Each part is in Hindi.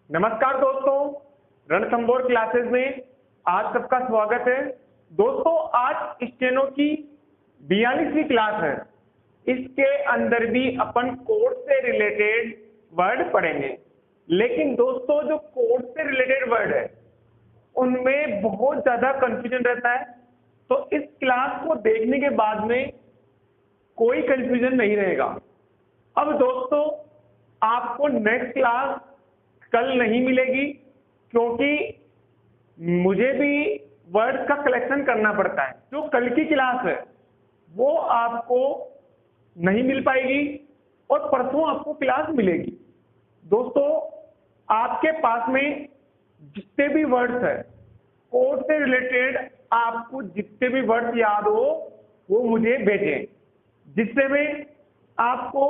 नमस्कार दोस्तों, रणथंभौर क्लासेस में आज सबका स्वागत है। दोस्तों, आज स्टेनो की 42वीं क्लास है। इसके अंदर भी अपन कोड से रिलेटेड वर्ड पढ़ेंगे। लेकिन दोस्तों, जो कोड से रिलेटेड वर्ड है उनमें बहुत ज्यादा कंफ्यूजन रहता है, तो इस क्लास को देखने के बाद में कोई कंफ्यूजन नहीं रहेगा। अब दोस्तों, आपको नेक्स्ट क्लास कल नहीं मिलेगी, क्योंकि मुझे भी वर्ड का कलेक्शन करना पड़ता है। जो कल की क्लास है वो आपको नहीं मिल पाएगी और परसों आपको क्लास मिलेगी। दोस्तों, आपके पास में जितने भी वर्ड्स है कोड से रिलेटेड, आपको जितने भी वर्ड्स याद हो वो मुझे भेजें, जिससे मैं आपको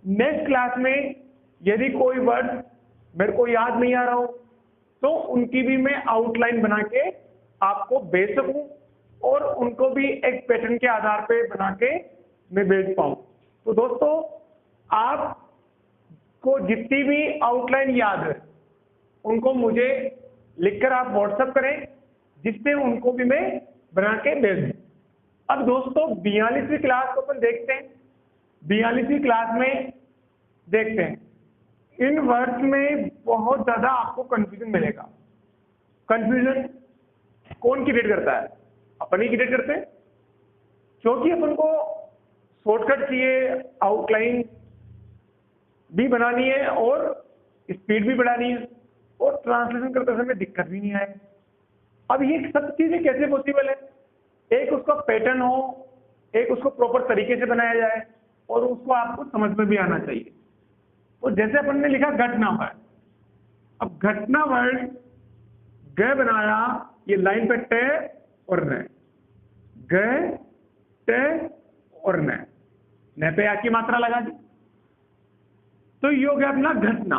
नेक्स्ट क्लास में यदि कोई वर्ड मेरे को याद नहीं आ रहा हो तो उनकी भी मैं आउटलाइन बना के आपको भेज सकूं और उनको भी एक पैटर्न के आधार पे बना के मैं भेज पाऊं। तो दोस्तों, आपको जितनी भी आउटलाइन याद है उनको मुझे लिखकर आप व्हाट्सएप करें, जिससे उनको भी मैं बना के भेज दूं। अब दोस्तों, 42वीं क्लास को अपन देखते हैं। 42वीं क्लास में देखते हैं, इन वर्ड्स में बहुत ज्यादा आपको कंफ्यूजन मिलेगा। कंफ्यूजन कौन क्रिएट करता है? अपन ही क्रिएट करते हैं, क्योंकि अपन को शॉर्टकट चाहिए, आउटलाइन भी बनानी है और स्पीड भी बढ़ानी है और ट्रांसलेशन करते समय दिक्कत भी नहीं आए। अब ये सब चीजें कैसे पॉसिबल है? एक उसका पैटर्न हो, एक उसको प्रॉपर तरीके से बनाया जाए और उसको आपको समझ में भी आना चाहिए। तो जैसे अपन ने लिखा घटना वर्ड, अब घटना वर्ड ग बनाया, ये लाइन पे टे और न, ग टे और न पे आ की मात्रा लगा दी, तो ये हो गया अपना घटना।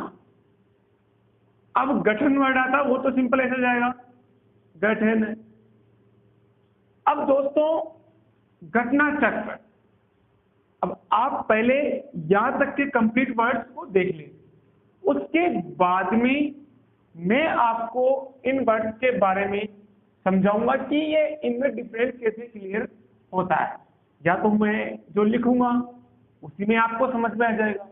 अब गठन वर्ड आता वो तो सिंपल ऐसे जाएगा, गठन। अब दोस्तों, घटना चक्र, अब आप पहले यहां तक के कंप्लीट वर्ड्स को देख लें, उसके बाद में मैं आपको इन वर्ड्स के बारे में समझाऊंगा कि ये इनमें डिफरेंस कैसे क्लियर होता है। या तो मैं जो लिखूंगा उसी में आपको समझ में आ जाएगा।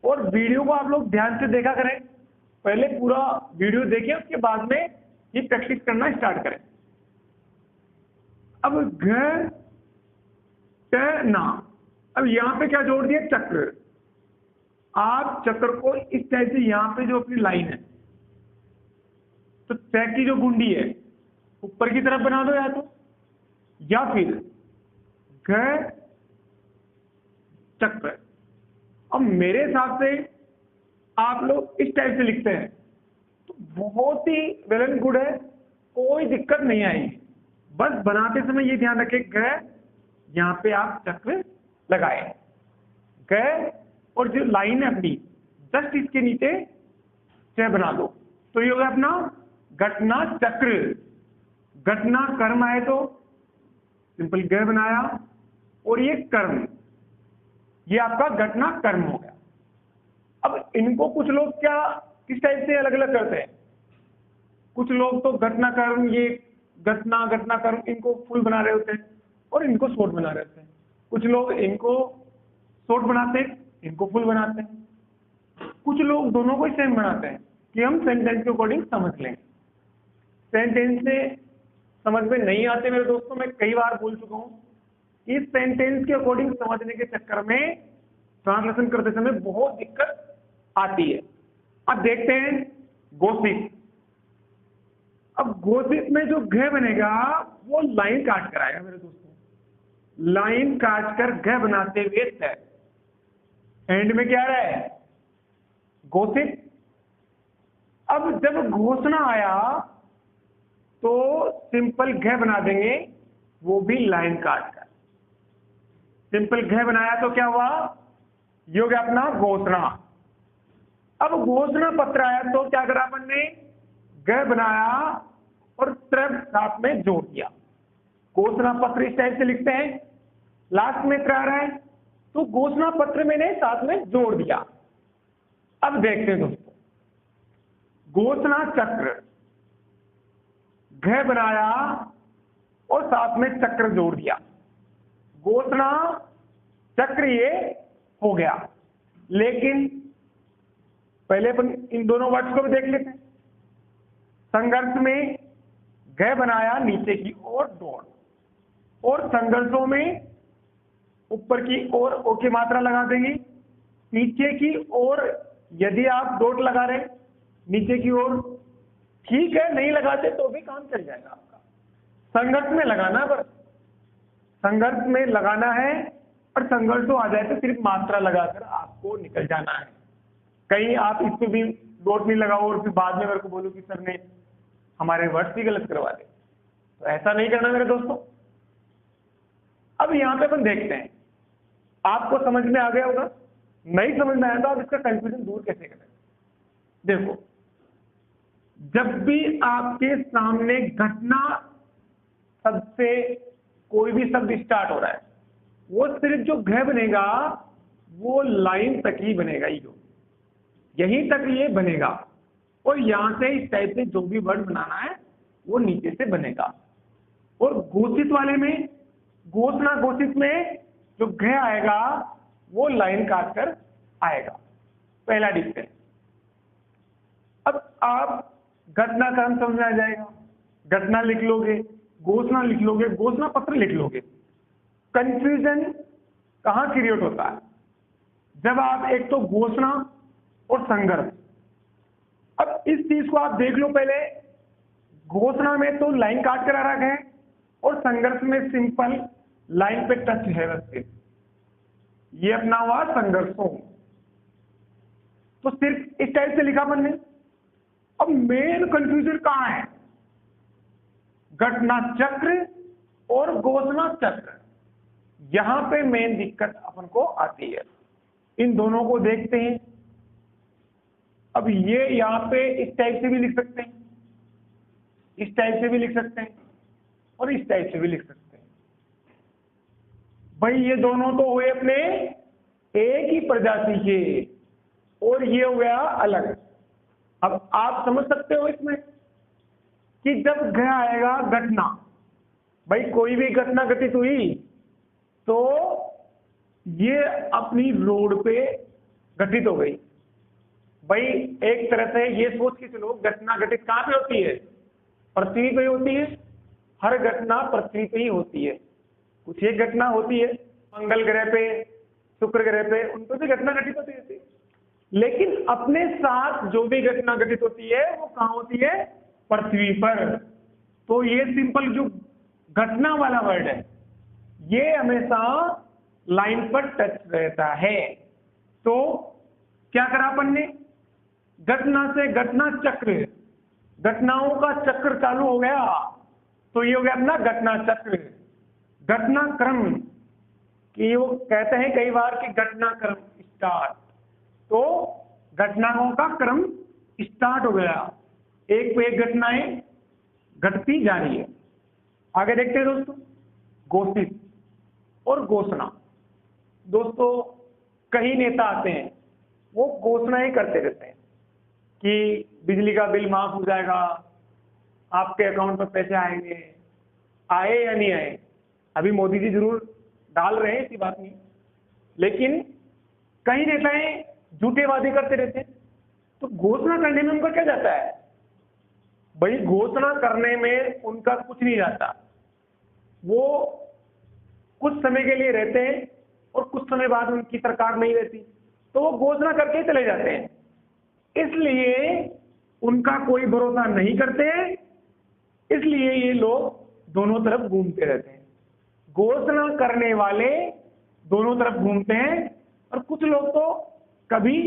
और वीडियो को आप लोग ध्यान से देखा करें, पहले पूरा वीडियो देखें, उसके बाद में ये प्रैक्टिस करना स्टार्ट करें। अब घटना, अब यहां पे क्या जोड़ दिया? चक्र। आप चक्र को इस टाइप से यहां पे जो अपनी लाइन है, तो च की जो गुंडी है ऊपर की तरफ बना दो, या फिर घ चक्र। अब मेरे हिसाब से आप लोग इस टाइप से लिखते हैं तो बहुत ही वेल एंड गुड है, कोई दिक्कत नहीं आएगी। बस बनाते समय ये ध्यान रखें, घ यहां पे आप चक्र लगाए, गए और जो लाइन है अपनी जस्ट इसके नीचे च बना दो, तो ये होगा अपना घटना चक्र। घटना कर्म है तो सिंपल ग बनाया और ये कर्म, ये आपका घटना कर्म हो गया। अब इनको कुछ लोग क्या किस टाइप से अलग अलग करते हैं? कुछ लोग तो घटना कर्म, ये घटना घटना कर्म, इनको फुल बना रहे होते हैं और इनको शॉर्ट बना रहे होते हैं। कुछ लोग इनको शॉर्ट बनाते हैं, इनको फुल बनाते हैं। कुछ लोग दोनों को सेम बनाते हैं कि हम सेंटेंस के अकॉर्डिंग समझ लें। सेंटेंस से समझ में नहीं आते मेरे दोस्तों, मैं कई बार बोल चुका हूं। इस सेंटेंस के अकॉर्डिंग समझने के चक्कर में ट्रांसलेशन करते समय बहुत दिक्कत आती है। अब देखते हैं गोसिप। अब गोसिप में जो घ बनेगा वो लाइन काट कर आएगा मेरे दोस्तों, लाइन काट कर घ बनाते हुए तय। एंड में क्या रहा है? घोषित। अब जब घोषणा आया तो सिंपल घ बना देंगे, वो भी लाइन काट कर। सिंपल घ बनाया तो क्या हुआ? ये हो गया अपना घोषणा। अब घोषणा पत्र आया तो क्या करा अपन ने? घ बनाया और त्र साथ में जोड़ दिया। घोषणा पत्र इस टाइप से लिखते हैं, लास्ट में त्र आ रहा है तो घोषणा पत्र मैंने साथ में जोड़ दिया। अब देखते हैं दोस्तों, घोषणा चक्र, घ बनाया और साथ में चक्र जोड़ दिया, घोषणा चक्र ये हो गया। लेकिन पहले अपन इन दोनों वर्ड्स को भी देख लेते हैं। संघर्ष में घ बनाया नीचे की ओर डॉट, और संघर्षों में ऊपर की ओर ओ की मात्रा लगा देंगे, नीचे की ओर यदि आप डॉट लगा रहे नीचे की ओर ठीक है, नहीं लगाते तो भी काम चल जाएगा आपका। संघर्ष में लगाना, बस संघर्ष में लगाना है, और संघर्ष तो आ जाए तो सिर्फ मात्रा लगाकर आपको निकल जाना है। कहीं आप इस पे भी डॉट नहीं लगाओ और फिर बाद में मेरे को बोलो कि सर ने हमारे वर्ड्स ही गलत करवा दे, तो ऐसा नहीं करना मेरे दोस्तों। अब यहाँ पे अपन देखते हैं, आपको समझ में आ गया होगा, नहीं समझ में आया तो आप इसका कंफ्यूजन दूर कैसे करें। देखो, जब भी आपके सामने घटना शब्द से कोई भी शब्द स्टार्ट हो रहा है, वो सिर्फ जो घ बनेगा वो लाइन तक ही बनेगा, ही जो यहीं तक ये बनेगा, और यहां से इस टाइप से जो भी वर्ड बनाना है वो नीचे से बनेगा। और घोषित वाले में, घोषणा घोषित में जो घ आएगा वो लाइन काट कर आएगा, पहला डिफरेंस। अब आप घटना क्रम समझ में आ जाएगा, घटना लिख लोगे, घोषणा लिख लोगे, घोषणा पत्र लिख लोगे। कंफ्यूजन कहां क्रिएट होता है? जब आप एक तो घोषणा और संघर्ष, अब इस चीज को आप देख लो। पहले घोषणा में तो लाइन काट कर आ रखा है, और संघर्ष में सिंपल लाइन पे टच है, बस ये अपना हुआ संघर्षों। तो सिर्फ इस टाइप से लिखा अपन ने। अब मेन कंफ्यूजन कहां है? घटना चक्र और घोषणा चक्र, यहां पे मेन दिक्कत अपन को आती है। इन दोनों को देखते हैं। अब ये यहां पे इस टाइप से भी लिख सकते हैं, इस टाइप से भी लिख सकते हैं, और इस टाइप से भी लिख सकते हैं। भाई ये दोनों तो हुए अपने एक ही प्रजाति के, और ये हो गया अलग। अब आप समझ सकते हो इसमें कि जब घ आएगा घटना, भाई कोई भी घटना घटित हुई तो ये अपनी रोड पे घटित हो गई। भाई एक तरह से ये सोच के चलो, घटना घटित कहां पे होती है? पृथ्वी पे होती है। हर घटना पृथ्वी पे ही होती है। कुछ एक घटना होती है मंगल ग्रह पे, शुक्र ग्रह पे, उन पर भी घटना घटित होती है। लेकिन अपने साथ जो भी घटना घटित होती है वो कहां होती है? पृथ्वी पर। तो ये सिंपल जो घटना वाला वर्ड है ये हमेशा लाइन पर टच रहता है। तो क्या करा अपन ने? घटना से घटना चक्र, घटनाओं का चक्र चालू हो गया, तो ये हो गया अपना घटना चक्र। घटना क्रम, कि वो कहते हैं कई बार कि घटना क्रम स्टार्ट, तो घटनाओं का क्रम स्टार्ट हो गया, एक पे एक घटनाएं घटती जा रही है। आगे देखते हैं दोस्तों, घोषित और घोषणा। दोस्तों कई नेता आते हैं, वो घोषणाएं करते रहते हैं कि बिजली का बिल माफ हो जाएगा, आपके अकाउंट में पैसे आएंगे, आए या नहीं आए। अभी मोदी जी जरूर डाल रहे हैं, ऐसी बात नहीं, लेकिन कई नेताएं झूठे वादे करते रहते हैं। तो घोषणा करने में उनका क्या जाता है? भाई घोषणा करने में उनका कुछ नहीं जाता, वो कुछ समय के लिए रहते हैं और कुछ समय बाद उनकी सरकार नहीं रहती, तो वो घोषणा करके चले जाते हैं। इसलिए उनका कोई भरोसा नहीं करते, इसलिए ये लोग दोनों तरफ घूमते रहते हैं। घोषणा करने वाले दोनों तरफ घूमते हैं, और कुछ लोग तो कभी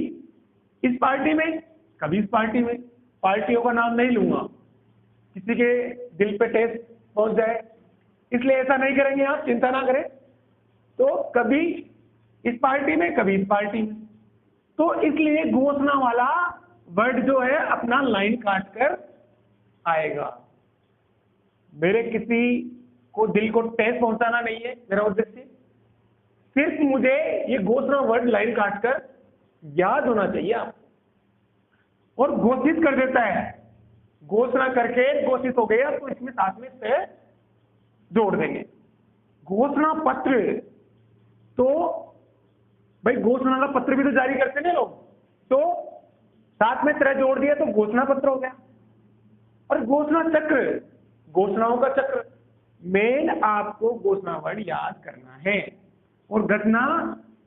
इस पार्टी में कभी इस पार्टी में, पार्टियों का नाम नहीं लूंगा, किसी के दिल पे ठेस पहुंच जाए, इसलिए ऐसा नहीं करेंगे, आप चिंता ना करें। तो कभी इस पार्टी में कभी इस पार्टी में, तो इसलिए घोषणा वाला वर्ड जो है अपना लाइन काट कर आएगा। मेरे किसी को दिल को ठेस पहुंचाना नहीं है मेरा उद्देश्य, सिर्फ मुझे ये घोषणा वर्ड लाइन काट कर याद होना चाहिए आपको। और घोषित कर देता है, घोषणा करके घोषित हो गया तो इसमें साथ में से जोड़ देंगे। घोषणा पत्र, तो भाई घोषणा का पत्र भी तो जारी करते हैं लोग, तो साथ में तरह जोड़ दिया तो घोषणा पत्र हो गया। और घोषणा चक्र, घोषणाओं का चक्र, मेन आपको घोषणा वर्ड याद करना है। और घटना,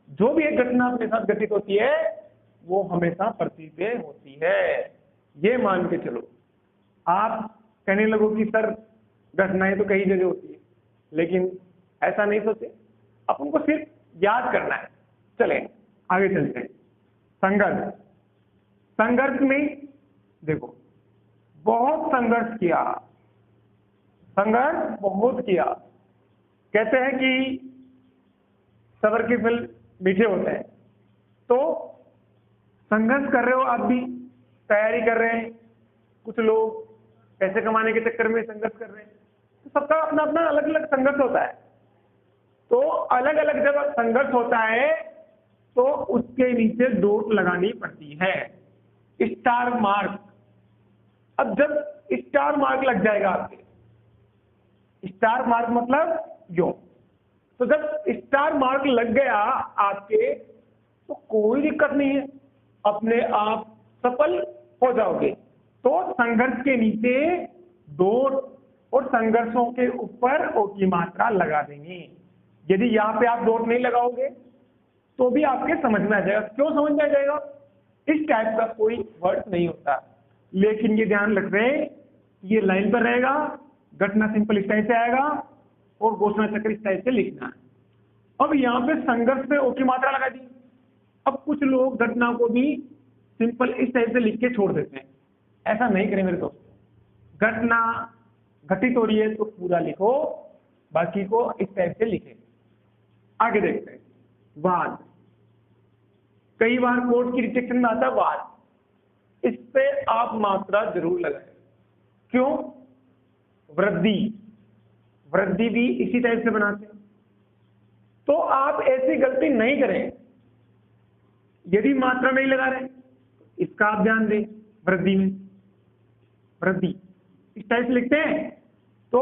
जो भी एक घटना अपने साथ घटित होती है वो हमेशा प्रतिपेय होती है, ये मान के चलो। आप कहने लगो कि सर घटनाएं तो कई जगह होती है, लेकिन ऐसा नहीं सोचे, अपन को सिर्फ याद करना है। चले आगे चलते हैं। संघर्ष, संघर्ष में देखो बहुत संघर्ष किया, संघर्ष बहुत किया। कहते हैं कि सबर के फल मीठे होते हैं, तो संघर्ष कर रहे हो आप भी, तैयारी कर रहे हैं, कुछ लोग पैसे कमाने के चक्कर में संघर्ष कर रहे हैं, तो सबका अपना अपना अलग अलग संघर्ष होता है। तो अलग अलग जब संघर्ष होता है तो उसके नीचे डॉट लगानी पड़ती है, स्टार मार्क। अब जब स्टार मार्क लग जाएगा आपके, स्टार मार्क मतलब यो, तो जब स्टार मार्क लग गया आपके तो कोई दिक्कत नहीं है, अपने आप सफल हो जाओगे। तो संघर्ष के नीचे डॉट और संघर्षों के ऊपर ओ की मात्रा लगा देंगे। यदि यहाँ पे आप डॉट नहीं लगाओगे तो भी आपके समझ में आ जाएगा। क्यों समझ में आ जाएगा? इस टाइप का कोई वर्ड नहीं होता, लेकिन ये ध्यान रख रहे ये लाइन पर रहेगा, घटना सिंपल इस टाइप से आएगा और घोषणा चक्र इस टाइप से लिखना है। अब यहाँ पे संघर्ष पे ओ की मात्रा लगा दी। अब कुछ लोग घटना को भी सिंपल इस टाइप से लिख के छोड़ देते हैं, ऐसा नहीं करें मेरे दोस्तों। घटना घटित हो रही है तो पूरा लिखो, बाकी को इस टाइप से लिखे। आगे देखते हैं। वाद, कई बार कोर्ट की रिजेक्शन में आता है वाद, इस पे आप मात्रा जरूर लगाएं। क्यों? वृद्धि, वृद्धि भी इसी टाइप से बनाते हैं, तो आप ऐसी गलती नहीं करें। यदि मात्रा नहीं लगा रहे इसका आप ध्यान दें, वृद्धि में वृद्धि इस टाइप से लिखते हैं तो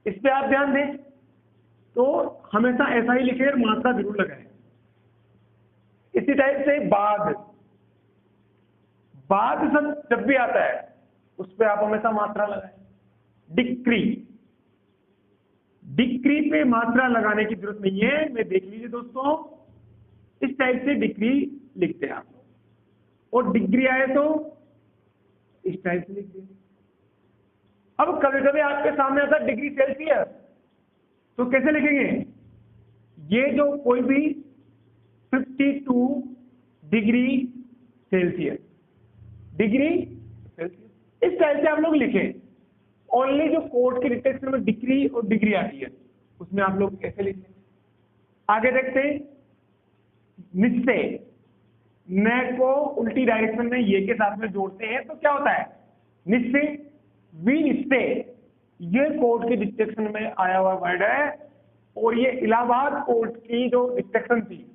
इस पे आप ध्यान दें, तो हमेशा ऐसा ही लिखे और मात्रा जरूर लगाएं। इसी टाइप से बाद, बाद सब जब भी आता है उस पे आप हमेशा मात्रा लगाएं। डिक्री, डिक्री पे मात्रा लगाने की जरूरत नहीं है, मैं देख लीजिए दोस्तों, इस टाइप से डिक्री लिखते हैं आप लोग, और डिग्री आए तो इस टाइप से लिखते हैं। अब कभी कभी आपके सामने आता है डिग्री सेल्सियस, तो कैसे लिखेंगे? ये जो कोई भी 52 डिग्री सेल्सियस, डिग्री सेल्सियस इस टाइप से आप लोग लिखें। ओनली जो कोर्ट के डिटेक्शन में डिग्री और डिग्री आती है उसमें आप लोग कैसे लिखें। आगे देखते हैं। निश्चय, न को उल्टी डायरेक्शन में ये के साथ में जोड़ते हैं तो क्या होता है? निश्चय, विनिश्चय, ये कोर्ट के डिटेक्शन में आया हुआ वर्ड है, और ये इलाहाबाद कोर्ट की जो डिटेक्शन थी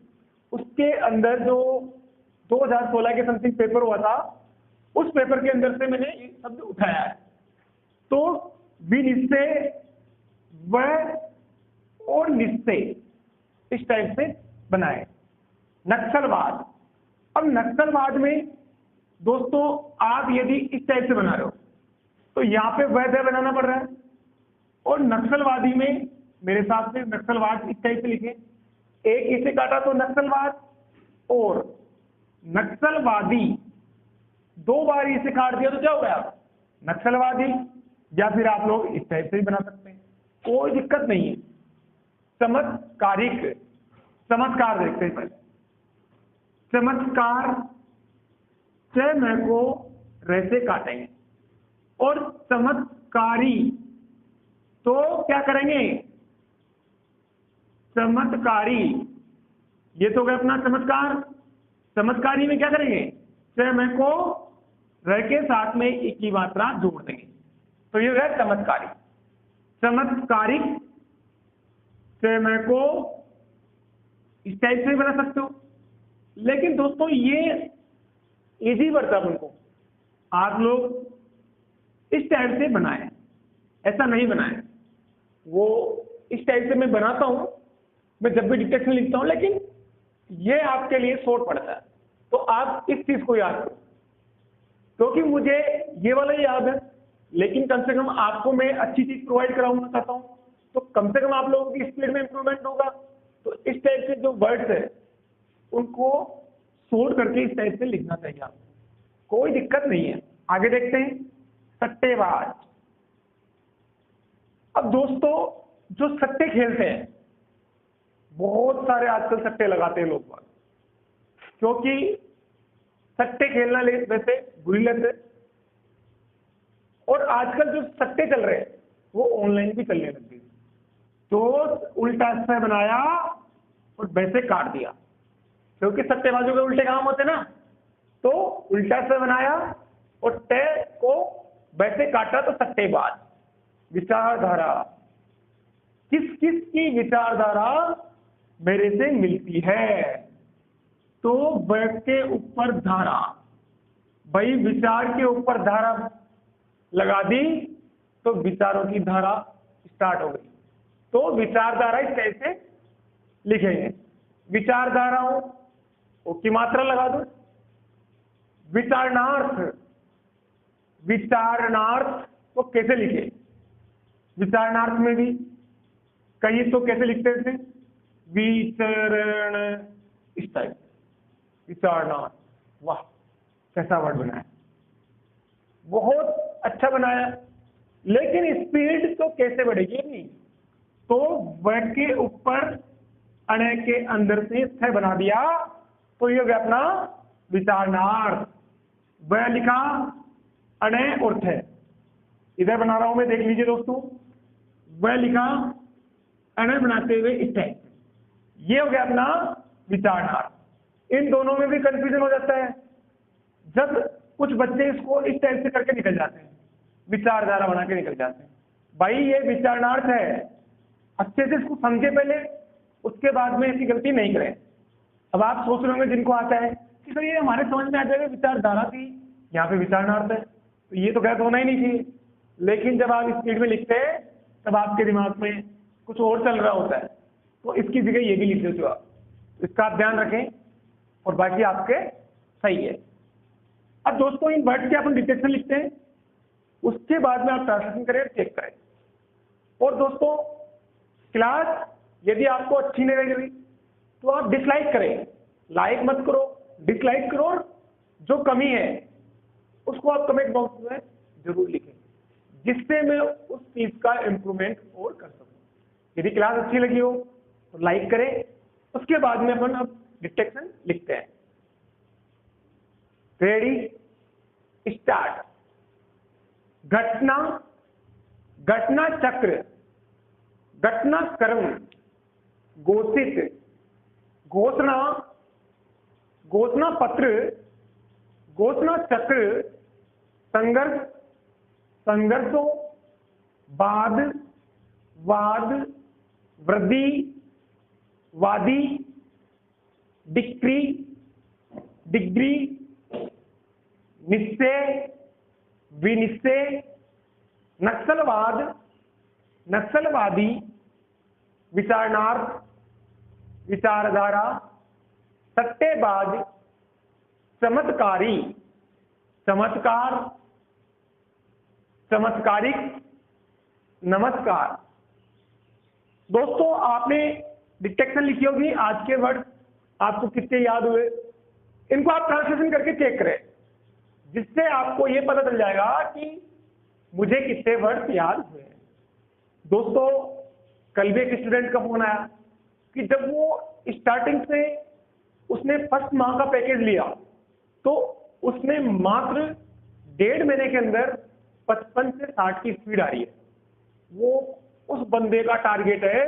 उसके अंदर जो 2016 के समथिंग पेपर हुआ था, उस पेपर के अंदर से मैंने ये शब्द उठाया है। तो विनिश्चय, व और निश्चय इस टाइप से बनाए। नक्सलवाद, अब नक्सलवाद में दोस्तों आप यदि इस टाइप से बना रहे हो तो यहाँ पे वैध बनाना पड़ रहा है, और नक्सलवादी में मेरे हिसाब से नक्सलवाद इस टाइप से लिखे, एक इसे काटा तो नक्सलवाद, और नक्सलवादी दो बार इसे काट दिया तो क्या हो गया? नक्सलवादी। या फिर आप लोग इस टाइप से भी बना सकते हैं, कोई दिक्कत नहीं है। चमत्कारिक, चमत्कार देखते हैं पहले। चमत्कार से मैं को रैसे काटेंगे, और चमत्कारी तो क्या करेंगे? चमत्कारी, ये तो गया अपना चमत्कार। चमत्कारी में क्या करेंगे? से मैं को रह के साथ में एक की मात्रा जोड़ देंगे, तो ये है चमत्कारी। चमत्कारिक से मैं को इस टाइप से भी बना सकते हो। लेकिन दोस्तों ये इजी पड़ता है उनको। आप लोग इस टाइप से बनाएं, ऐसा नहीं बनाएं। वो इस टाइप से मैं बनाता हूं, मैं जब भी डिटेक्शन लिखता हूं, लेकिन ये आपके लिए शॉर्ट पड़ता है, तो आप इस चीज को याद करो, क्योंकि मुझे ये वाला ही याद है, लेकिन कम से कम आपको मैं अच्छी चीज प्रोवाइड कराऊंगा चाहता हूं, तो कम से कम आप लोगों की स्पीड में इंप्रूवमेंट होगा। तो इस टाइप से जो वर्ड्स है उनको शॉर्ट करके इस टाइप से लिखना चाहिए आपको, कोई दिक्कत नहीं है। आगे देखते हैं, सट्टेबाज। अब दोस्तों जो सट्टे खेलते हैं, बहुत सारे आजकल सट्टे लगाते हैं लोग, क्योंकि सट्टे खेलना वैसे बुरी लत है, और आजकल जो सट्टे चल रहे हैं वो ऑनलाइन भी चलने लग गए। तो उल्टा से बनाया और वैसे काट दिया, क्योंकि सट्टेबाजों के उल्टे काम होते ना, तो उल्टा से बनाया और टे को वैसे काटा, तो सट्टेबाज। विचारधारा, किस किस की विचारधारा मेरे से मिलती है, तो व के ऊपर धारा, भाई विचार के ऊपर धारा लगा दी तो विचारों की धारा स्टार्ट हो गई। तो विचारधारा इस टाइप से लिखेंगे, विचारधाराओं की मात्रा लगा दो। विचारणार्थ, विचारणार्थ को कैसे लिखे, विचारणार्थ में भी कहीं तो कैसे लिखते थे, विचरण, इस टाइप विचारणार्थ। वाह कैसा वर्ड बनाया, बहुत अच्छा बनाया, लेकिन स्पीड तो कैसे बढ़ेगी नहीं, तो व के ऊपर अणे के अंदर से थ बना दिया, तो ये हो गया अपना विचारणार्थ। व लिखा, अणे और थ, इधर बना रहा हूं मैं, देख लीजिए दोस्तों, व लिखा अणे बनाते हुए इस टाइप, ये हो गया अपना विचारणार्थ। इन दोनों में भी कंफ्यूजन हो जाता है, जब कुछ बच्चे इसको इस टाइप से करके निकल जाते हैं, विचारधारा बना के निकल जाते हैं। भाई ये विचारणार्थ है, अच्छे से इसको समझे पहले, उसके बाद में ऐसी गलती नहीं करें। अब आप सोच रहे होंगे जिनको आता है कि सर ये हमारे समझ में आ जाएगा, विचारधारा थी यहाँ पे विचारणार्थ है, तो ये तो गलत होना ही नहीं चाहिए। लेकिन जब आप स्पीड में लिखते हैं तब आपके दिमाग में कुछ और चल रहा होता है, तो इसकी जगह ये भी लिख देते हो आप, इसका आप ध्यान रखें और बाकी आपके सही है। अब दोस्तों इन वर्ड के अपन डिटेक्शन लिखते हैं, उसके बाद में आप ट्रांसलेशन करें, चेक करें। और दोस्तों क्लास यदि आपको अच्छी नहीं लग रही तो आप डिसलाइक करें, लाइक मत करो, डिसलाइक करो, और जो कमी है उसको आप कमेंट बॉक्स में जरूर लिखें, जिससे मैं उस चीज का इम्प्रूवमेंट और कर सकूं। यदि क्लास अच्छी लगी हो तो लाइक करें, उसके बाद में अपन अब डिटेक्शन लिखते हैं। Ready, start. घटना, घटना चक्र, घटना कर्म, घोषित, घोषणा, घोषणा पत्र, घोषणा चक्र, संघर्ष, संघर्षों, वाद, वाद, वृद्धि, वादी, डिक्री, डिग्री, निश्चय, विनिश्चय, नक्सलवाद, नक्सलवादी, विचारणार्थ, विचारधारा, सट्टेबाज, चमत्कारी, चमत्कार, चमत्कारिक, नमस्कार। दोस्तों आपने डिटेक्शन लिखी होगी, आज के वर्ड आपको कितने याद हुए, इनको आप ट्रांसलेशन करके चेक करें, जिससे आपको ये पता चल जाएगा कि मुझे कितने वर्ड याद हुए। दोस्तों कल भी एक स्टूडेंट का फोन आया कि जब वो स्टार्टिंग से उसने फर्स्ट माह का पैकेज लिया तो उसने मात्र 1.5 महीने के अंदर 55 से 60 की स्पीड आ रही है। वो उस बंदे का टारगेट है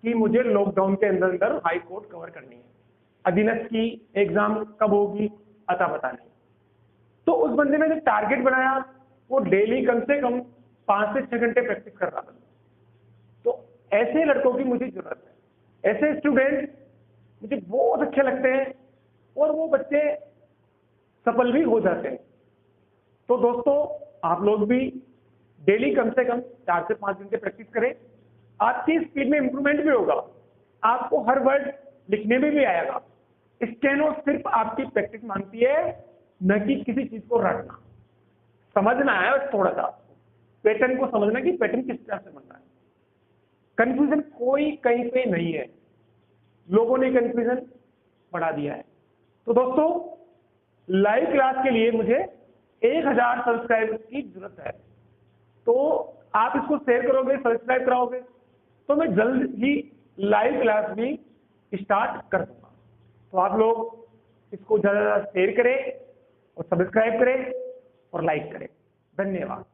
कि मुझे लॉकडाउन के अंदर अंदर हाई कोर्ट कवर करनी है, अधीनस्थ की एग्जाम कब होगी अता पता नहीं। तो उस बंदे ने जो टारगेट बनाया वो डेली कम से कम 5 से 6 घंटे प्रैक्टिस कर रहा था। तो ऐसे लड़कों की मुझे जरूरत है, ऐसे स्टूडेंट मुझे बहुत अच्छे लगते हैं, और वो बच्चे सफल भी हो जाते हैं। तो दोस्तों आप लोग भी डेली कम से कम 4 से 5 घंटे प्रैक्टिस करें, आपकी स्पीड में इंप्रूवमेंट भी होगा, आपको हर वर्ड लिखने में भी आएगा। स्टेनो सिर्फ आपकी प्रैक्टिस मांगती है, न कि किसी चीज को रटना। समझना है बस थोड़ा सा, पैटर्न को समझना कि पैटर्न किस तरह से बनना है। कंफ्यूजन कोई कहीं पे नहीं है, लोगों ने कंफ्यूजन बढ़ा दिया है। तो दोस्तों लाइव क्लास के लिए मुझे 1000 सब्सक्राइबर की जरूरत है, तो आप इसको शेयर करोगे, सब्सक्राइब कराओगे, तो मैं जल्द ही लाइव क्लास भी स्टार्ट कर दूंगा। तो आप लोग इसको ज्यादा शेयर करें और सब्सक्राइब करें और लाइक करें। धन्यवाद।